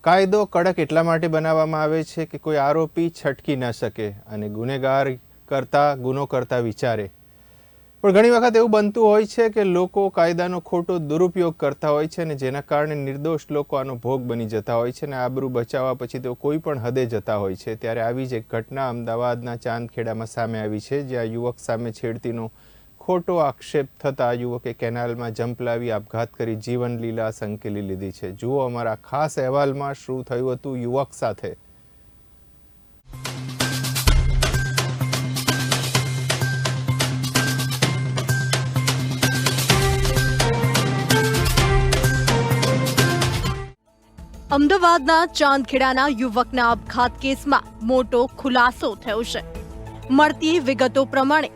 કાયદો કડક એટલા માટે બનાવવામાં આવે છે કે કોઈ આરોપી છટકી ન શકે અને ગુનેગાર ગુનો કરતા વિચારે. પણ ઘણી વખત એવું બનતું હોય છે કે લોકો કાયદાનો ખોટો દુરુપયોગ કરતા હોય છે અને જેના કારણે નિર્દોષ લોકો આનો ભોગ બની જતા હોય છે અને આબરૂ બચાવવા પછી તેઓ કોઈ પણ હદે જતા હોય છે. ત્યારે આવી જ એક ઘટના અમદાવાદના ચાંદખેડામાં સામે આવી છે, જ્યાં યુવક સામે છેડતીનો ખોટો આક્ષેપ થતા યુવકે કેનાલમાં ઝંપલાવી આપઘાત કરી જીવન લીલા સંકેલી લીધી છે. જુઓ અમારા ખાસ અહેવાલમાં શું થયું હતું યુવક સાથે. અમદાવાદના ચાંદખેડાના યુવકના આપઘાત કેસમાં મોટો ખુલાસો થયો છે. મળતી વિગતો પ્રમાણે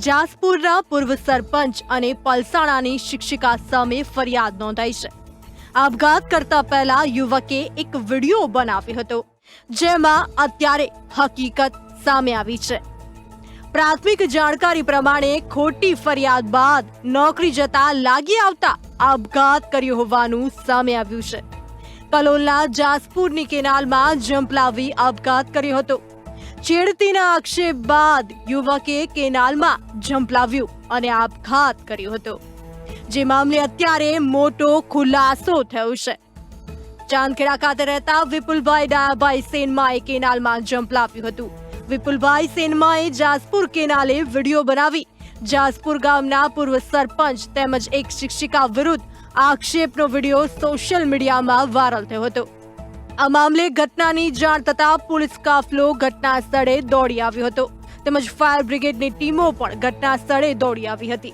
જાસપુરના પૂર્વ સરપંચ અને પલસાણાની શિક્ષિકા સામે ફરિયાદ નોંધાઈ છે. આપઘાત કરતા પહેલા યુવકે એક વિડીયો બનાવ્યો હતો, જેમાં અત્યારે હકીકત સામે આવી છે. પ્રાથમિક જાણકારી પ્રમાણે ખોટી ફરિયાદ બાદ નોકરી જતા લાગી આવતા આપઘાત કર્યો હોવાનું સામે આવ્યું છે. કલોલના જાસપુરની કેનાલમાં ઝંપલાવી આપઘાત કર્યો હતો. છેડતીના આક્ષેપ બાદ યુવકે કેનાલમાં ઝંપલાવ્યું અને આપઘાત કર્યો હતો, જે મામલે અત્યારે મોટો ખુલાસો થયો છે. ચાંદખેડા ખાતે રહેતા વિપુલભાઈ ડાયાભાઈ સેનમાએ કેનાલમાં ઝંપલાવ્યું હતું. વિપુલભાઈ સેનમાએ જાસપુર કેનાલે વિડીયો બનાવી જાસપુર ગામના પૂર્વ સરપંચ તેમજ એક શિક્ષિકા વિરુદ્ધ આક્ષેપનો વિડીયો સોશિયલ મીડિયામાં વાયરલ થયો હતો. આ મામલે ઘટનાની જાણ થતાં પોલીસ કાફલો ઘટના સ્થળે દોડી આવ્યો હતો, તેમજ ફાયર બ્રિગેડની ટીમો પણ ઘટના સ્થળે દોડી આવી હતી.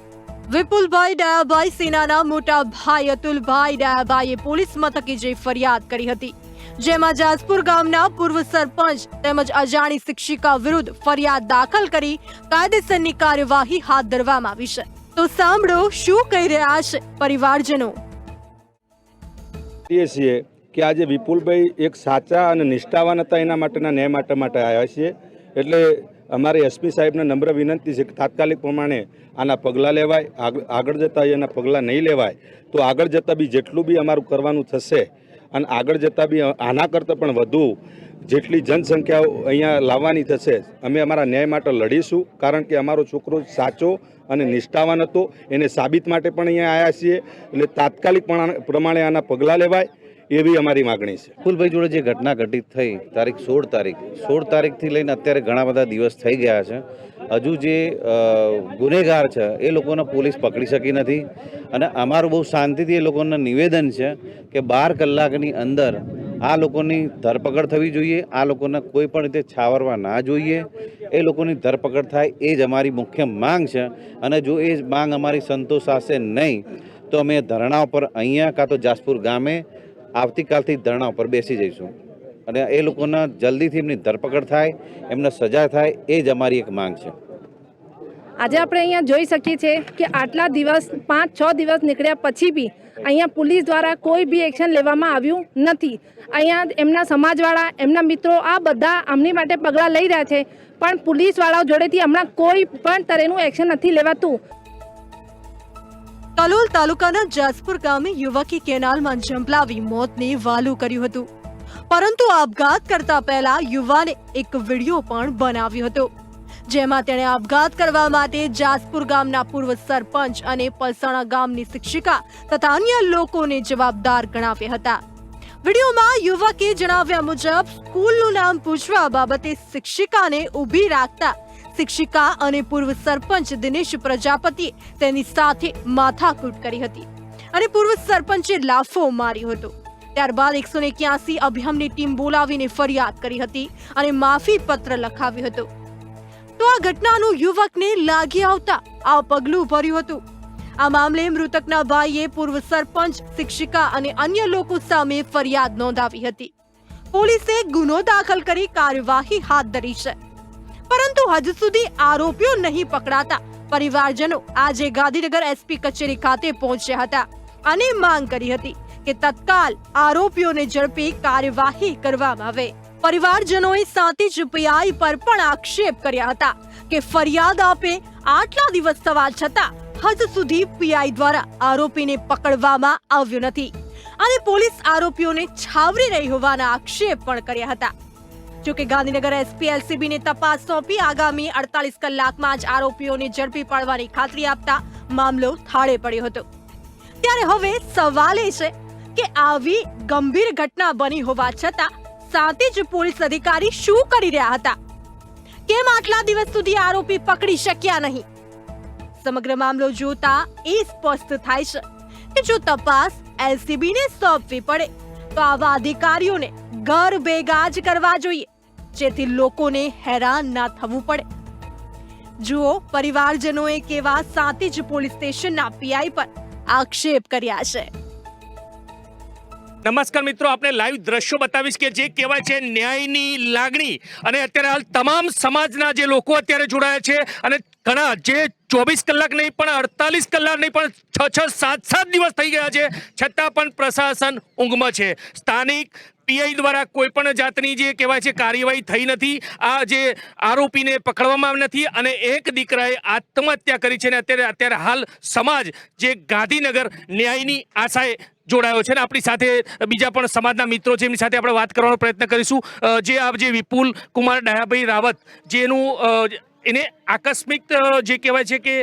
વિપુલભાઈ ડાયાભાઈ સેનાના મોટા ભાઈ અતુલભાઈ ડાયાભાઈએ પોલીસ મથકે જઈ ફરિયાદ કરી હતી, જેમાં જાસપુર ગામના પૂર્વ સરપંચ તેમજ અજાણી શિક્ષિકા વિરુદ્ધ ફરિયાદ દાખલ કરી કાયદેસરની કાર્યવાહી હાથ ધરવામાં આવી છે. તો સાંભળો શું કહી રહ્યા છે પરિવારજનો. કે આજે વિપુલભાઈ એક સાચા અને નિષ્ઠાવાન હતા, એના માટેના ન્યાય માટે આવ્યા છીએ. એટલે અમારે એસપી સાહેબને નમ્ર વિનંતી છે કે તાત્કાલિક પ્રમાણે આના પગલાં લેવાય. આગળ જતાં એના પગલાં નહીં લેવાય તો આગળ જતાં બી જેટલું બી અમારું કરવાનું થશે અને આગળ જતાં બી આના કરતાં પણ વધુ જેટલી જનસંખ્યાઓ અહીંયા લાવવાની થશે, અમે અમારા ન્યાય માટે લડીશું. કારણ કે અમારો છોકરો સાચો અને નિષ્ઠાવાન હતો, એને સાબિત માટે પણ અહીંયા આવ્યા છીએ. એટલે તાત્કાલિક પ્રમાણે આના પગલાં લેવાય એવી અમારી માગણી છે. વિપુલભાઈ જોડે જે ઘટના ઘટિત થઈ તારીખ 16 તારીખથી લઈને અત્યારે ઘણા બધા દિવસ થઈ ગયા છે. હજુ જે ગુનેગાર છે એ લોકોને પોલીસ પકડી શકી નથી અને અમારું બહુ શાંતિથી એ લોકોને નિવેદન છે કે 12 કલાકની અંદર આ લોકોની ધરપકડ થવી જોઈએ. આ લોકોને કોઈ પણ રીતે છાવરવા ના જોઈએ. એ લોકોની ધરપકડ થાય એ જ અમારી મુખ્ય માંગ છે. અને જો એ માંગ અમારી સંતોષાશે નહીં તો અમે ધરણા ઉપર અહીંયા કાં તો જાસપુર ગામે આવતીકાલથી ધરણા ઉપર બેસી જઈશું અને એ લોકોના જલ્દીથી એમની ધરપકડ થાય, એમને સજા થાય એ જ અમારી એક માંગ છે. આજે આપણે અહીંયા જોઈ શકીએ છીએ કે આટલા દિવસ 5-6 દિવસ નીકળ્યા પછી બી અહીંયા પોલીસ દ્વારા કોઈ બી એક્શન લેવામાં આવ્યું નથી. અહીંયા એમના સમાજવાળા, એમના મિત્રો આ બધા આમની માટે પગલાં લઈ રહ્યા છે, પણ પોલીસવાળાઓ જોડેથી હમણાં કોઈ પણ તરહનું એક્શન નથી લેવાતું. કલોલ તાલુકાના જાસપુર ગામે યુવકે કેનાલમાં ઝંપલાવી મોતને વહાલું કર્યું હતું, પરંતુ આપઘાત કરતા પહેલા યુવાને એક વિડીયો પણ બનાવ્યો હતો, જેમાં તેણે આપઘાત કરવા માટે જાસપુર ગામના પૂર્વ સરપંચ અને પલસાણા ગામની શિક્ષિકા તથા અન્ય લોકોને જવાબદાર ગણાવ્યા હતા. વિડીયોમાં યુવકે જણાવ્યા મુજબ સ્કૂલનું નામ પૂછવા બાબતે શિક્ષિકાને ઊભી રાખતા શિક્ષિકા અને પૂર્વ સરપંચ દિનેશ પ્રજાપતિએ તેની સાથે માથાકૂટ કરી હતી અને પૂર્વ સરપંચે લાફો માર્યો હતો. ત્યારબાદ 181 અભિયમની ટીમ બોલાવીને ફરિયાદ કરી હતી અને માફી પત્ર લખાવ્યો હતો. તો આ ઘટનાનું યુવકને લાગી આવતા આ પગલું ભર્યું હતું. આ મામલે મૃતકના ભાઈએ પૂર્વ સરપંચ, શિક્ષિકા અને અન્ય લોકો સામે ફરિયાદ નોંધાવી હતી. પોલીસે ગુનો દાખલ કરી કાર્યવાહી હાથ ધરી છે, પરંતુ હજુ સુધી આરોપીઓ નહીં પકડાતા પરિવારજનો આજે ગાંધીનગર એસપી કચેરી ખાતે પહોંચ્યા હતા અને માંગ કરી હતી કે તત્કાલ આરોપીઓને ઝડપી કાર્યવાહી કરવામાં આવે. પરિવારજનોએ સાથે જ પીઆઈ પર પણ આક્ષેપ કર્યા હતા કે ફરિયાદ આપે આટલા દિવસ થવા છતાં હજુ સુધી પીઆઈ દ્વારા આરોપીને પકડવામાં આવ્યો નથી. અને પોલીસ આરોપીઓને છાવરી રહી હોવાના આક્ષેપ પણ કર્યા હતા. જોકે ગાંધીનગર એસપી એલસીબીને તપાસ સોંપી આગામી 48 કલાકમાં જ આરોપીઓને ઝડપી પાડવાની ખાતરી આપતા મામલો થાળે પડ્યો હતો. ત્યારે હવે સવાલ એ છે કે આવી ગંભીર ઘટના બની હોવા છતાં સાંતેજ પોલીસ અધિકારી શું કરી રહ્યા હતા? કેમ આટલા દિવસ સુધી આરોપી પકડી શક્યા નહીં? સમગ્ર મામલો જોતા એ સ્પષ્ટ થાય છે કે જો તપાસ એલસીબીને સોંપવી પડે તો આવા અધિકારીઓને ઘર ભેગા જ કરવા જોઈએ, જેથી લોકોને હેરાન ના થવું પડે. જુઓ પરિવારજનોએ કેવા સાંતેજ પોલીસ સ્ટેશનના પીઆઈ પર આક્ષેપ કર્યા છે. નમસ્કાર મિત્રો, આપણે લાઈવ દ્રશ્યો બતાવીશ કે જે કહેવાય છે ન્યાયની લાગણી, અને અત્યારે હાલ તમામ સમાજના જે લોકો અત્યારે જોડાયા છે અને ઘણા જે 24 કલાક નહીં પણ 48 કલાક નહીં પણ 6 7 દિવસ થઈ ગયા છે, છતાં પણ પ્રશાસન ઊંઘમાં છે. સ્થાનિક પીઆઈ દ્વારા કોઈ પણ જાતની જે કહેવાય છે કાર્યવાહી થઈ નથી. આ જે આરોપીને પકડવામાં આવી નથી અને એક દીકરાએ આત્મહત્યા કરી છે. ને અત્યારે હાલ સમાજ જે ગાંધીનગર ન્યાયની આશાએ જોડાયો છે ને આપણી સાથે બીજા પણ સમાજના મિત્રો છે, એમની સાથે આપણે વાત કરવાનો પ્રયત્ન કરીશું. જે વિપુલ કુમાર ડાયાભાઈ રાવત, જેનું એને આકસ્મિક જે કહેવાય છે કે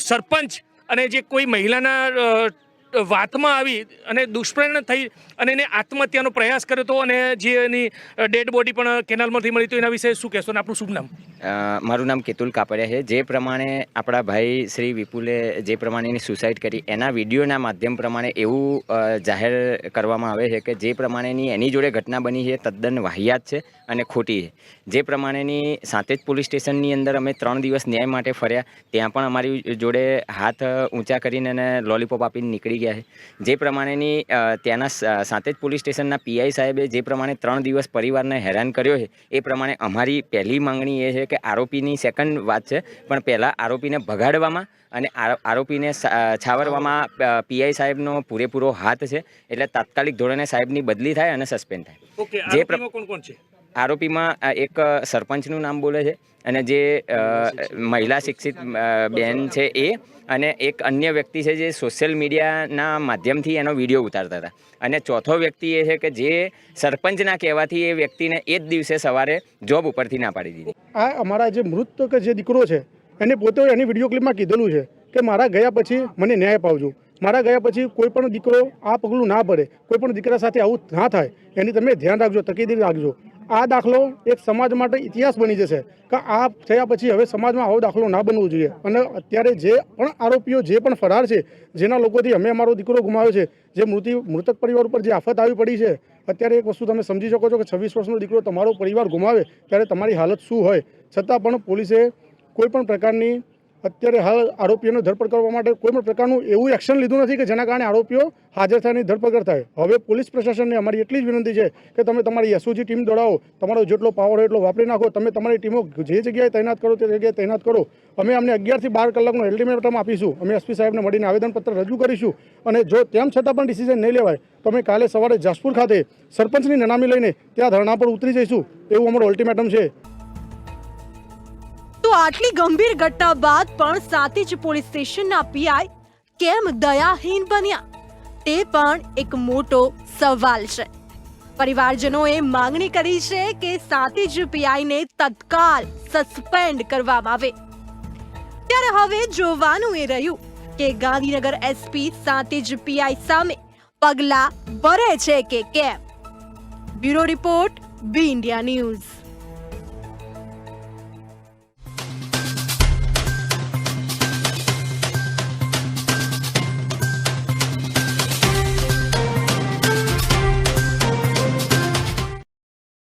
સરપંચ અને જે કોઈ મહિલાના વાતમાં આવી અને દુષ્પ્રેરણા થઈ અને એને આત્મહત્યાનો પ્રયાસ કર્યો હતો અને જે એની ડેડ બોડી પણ કેનાલમાંથી મળી. તો એના વિશે શું કહેશો? અને આપનું શુભ નામ? મારું નામ કેતુલ કાપડિયા છે. જે પ્રમાણે આપણા ભાઈ શ્રી વિપુલે જે પ્રમાણેની સુસાઇડ કરી એના વિડીયોના માધ્યમ પ્રમાણે એવું જાહેર કરવામાં આવે છે કે જે પ્રમાણેની એની જોડે ઘટના બની છે તદ્દન વાહિયાત છે અને ખોટી છે. જે પ્રમાણેની સાંતેજ પોલીસ સ્ટેશનની અંદર અમે 3 દિવસ ન્યાય માટે ફર્યા, ત્યાં પણ અમારી જોડે હાથ ઊંચા કરીને અને લોલીપોપ આપીને નીકળી ગયા છે. જે પ્રમાણેની ત્યાંના સાંતેજ પોલીસ સ્ટેશનના પીઆઈ સાહેબે જે પ્રમાણે 3 દિવસ પરિવારને હેરાન કર્યો છે, એ પ્રમાણે અમારી પહેલી માંગણી એ છે કે આરોપીની સેકન્ડ વાત છે, પણ પહેલાં આરોપીને ભગાડવામાં અને આરોપીને છાવરવામાં પીઆઈ સાહેબનો પૂરેપૂરો હાથ છે. એટલે તાત્કાલિક ધોરણે સાહેબની બદલી થાય અને સસ્પેન્ડ થાય. કોણ કોણ છે આરોપીમાં? એક સરપંચનું નામ બોલે છે અને જે મહિલા શિક્ષિત બેન છે એ, અને એક અન્ય વ્યક્તિ છે જે સોશિયલ મીડિયાના માધ્યમથી એનો વિડીયો ઉતારતા હતા. અને ચોથો વ્યક્તિ એ છે કે જે સરપંચના કહેવાથી એ વ્યક્તિને એ જ દિવસે સવારે જોબ ઉપરથી ના પાડી દીધી. આ અમારા જે મૃત કે જે દીકરો છે એને પોતે એની વિડીયો ક્લિપમાં કીધેલું છે કે મારા ગયા પછી મને ન્યાય પાવજો, મારા ગયા પછી કોઈ પણ દીકરો આ પગલું ના પડે, કોઈ પણ દીકરા સાથે આવું ના થાય એની તમે ધ્યાન રાખજો, તકેદારી રાખજો. આ દાખલો એક સમાજ માટે ઇતિહાસ બની જશે કે આ થયા પછી હવે સમાજમાં આવો દાખલો ના બનવો જોઈએ. અને અત્યારે જે પણ આરોપીઓ જે પણ ફરાર છે, જેના લોકોથી અમે અમારો દીકરો ગુમાવ્યો છે, જે મૃતક પરિવાર ઉપર જે આફત આવી પડી છે, અત્યારે એક વસ્તુ તમે સમજી શકો છો કે 26 વર્ષનો દીકરો તમારો પરિવાર ગુમાવે ત્યારે તમારી હાલત શું હોય. છતાં પણ પોલીસે કોઈ પણ પ્રકારની અત્યારે હાલ આરોપીઓને ધરપકડ કરવા માટે કોઈ પણ પ્રકારનું એવું એક્શન લીધું નથી કે જેના કારણે આરોપીઓ હાજર થાય અને ધરપકડ થાય. હવે પોલીસ પ્રશાસનને અમારી એટલી જ વિનંતી છે કે તમે તમારી એસઓજી ટીમ દોડાવો, તમારો જેટલો પાવર હોય એટલો વાપરી નાખો, તમે તમારી ટીમો જે જગ્યાએ તૈનાત કરો તે જગ્યાએ તૈનાત કરો. અમે અમને 11 થી 12 કલાકનો અલ્ટિમેટમ આપીશું. અમે એસપી સાહેબને મળીને આવેદનપત્ર રજૂ કરીશું અને જો તેમ છતાં પણ ડિસિઝન નહીં લેવાય તો અમે કાલે સવારે જાસપુર ખાતે સરપંચની નનામી લઈને ત્યાં ધરણા પર ઉતરી જઈશું, એવું અમારું અલ્ટિમેટમ છે. તો આટલી ગંભીર ઘટના બાદ પણ સાંતેજ પોલીસ સ્ટેશનના પીઆઈ કેમ દયાહીન બન્યા, તે પણ એક મોટો સવાલ છે. પરિવારજનોએ માંગણી કરી છે કે સાંતેજ પીઆઈને તત્કાલ સસ્પેન્ડ કરવામાં આવે. ત્યારે હવે જોવાનું એ રહ્યું કે ગાંધીનગર એસપી સાંતેજ પીઆઈ સામે પગલા ભરે છે કે કેમ. બ્યુરો રિપોર્ટ, બી ઇન્ડિયા ન્યૂઝ.